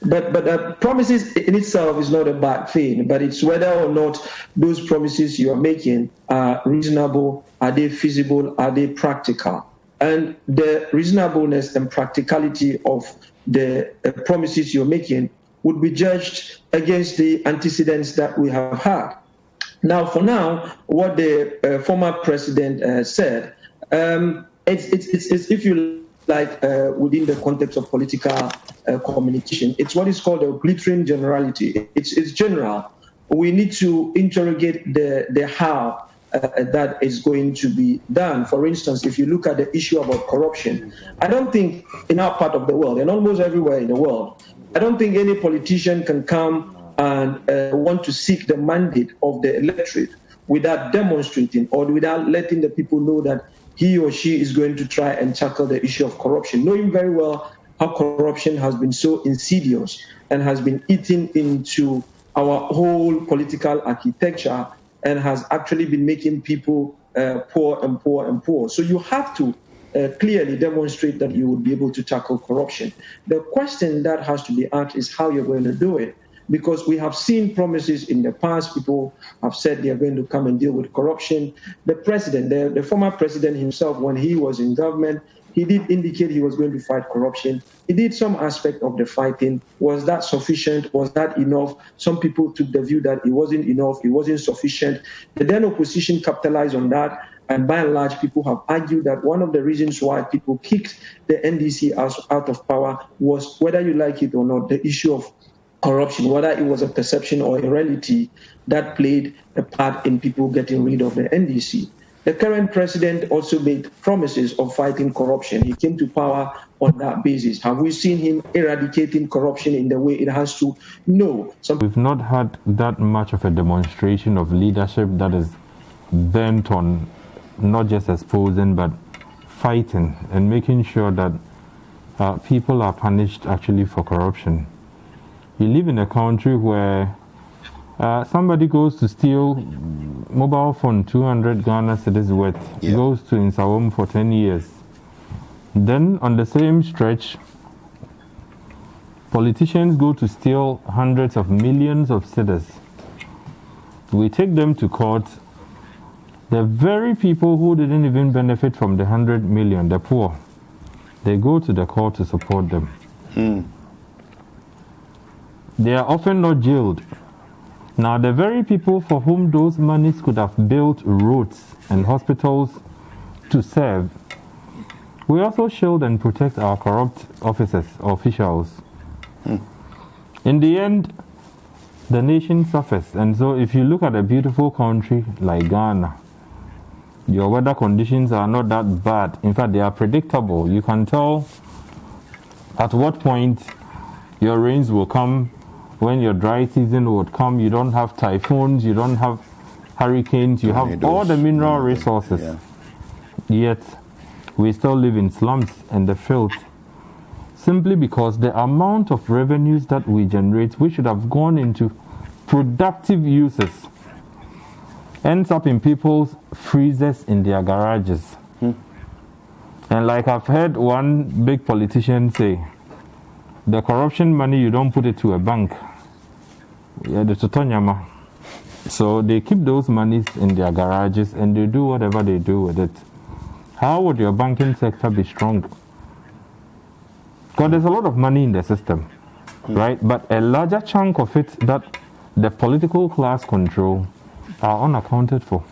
But promises in itself is not a bad thing, but it's whether or not those promises you are making are reasonable, are they feasible, are they practical? And the reasonableness and practicality of the promises you're making would be judged against the antecedents that we have had. Now, for now, what the former president said, it's if you like, within the context of political communication, it's what is called a glittering generality. It's general. We need to interrogate the how that is going to be done. For instance, if you look at the issue about corruption, I don't think in our part of the world, and almost everywhere in the world, I don't think any politician can come and want to seek the mandate of the electorate without demonstrating or without letting the people know that he or she is going to try and tackle the issue of corruption, knowing very well how corruption has been so insidious and has been eaten into our whole political architecture and has actually been making people poor and poor and poor. So you have to clearly demonstrate that you will be able to tackle corruption. The question that has to be asked is how you're going to do it. Because we have seen promises in the past. People have said they are going to come and deal with corruption. The president, the former president himself, when he was in government, he did indicate he was going to fight corruption. He did some aspect of the fighting. Was that sufficient? Was that enough? Some people took the view that it wasn't enough, it wasn't sufficient. The then opposition capitalized on that. And by and large, people have argued that one of the reasons why people kicked the NDC out of power was, whether you like it or not, the issue of corruption, whether it was a perception or a reality that played a part in people getting rid of the NDC. The current president also made promises of fighting corruption. He came to power on that basis. Have we seen him eradicating corruption in the way it has to? No. We've not had that much of a demonstration of leadership that is bent on not just exposing but fighting and making sure that people are punished actually for corruption. You live in a country where somebody goes to steal mobile phone 200 Ghana cedis worth, goes to Insawam for 10 years. Then on the same stretch, politicians go to steal hundreds of millions of cedis. We take them to court. The very people who didn't even benefit from the 100 million, the poor, they go to the court to support them. They are often not jailed. Now, the very people for whom those monies could have built roads and hospitals to serve, we also shield and protect our corrupt officers or officials. In the end, the nation suffers. And so if you look at a beautiful country like Ghana, your weather conditions are not that bad. In fact, they are predictable. You can tell at what point your rains will come, when your dry season would come. You don't have typhoons, you don't have hurricanes, you have all the mineral resources. Yet, we still live in slums and the filth. Simply because the amount of revenues that we generate, we should have gone into productive uses, ends up in people's freezers in their garages. And like I've heard one big politician say, the corruption money, you don't put it to a bank. So they keep those monies in their garages and they do whatever they do with it. How would your banking sector be strong? Because there's a lot of money in the system, right? But a larger chunk of it that the political class control are unaccounted for.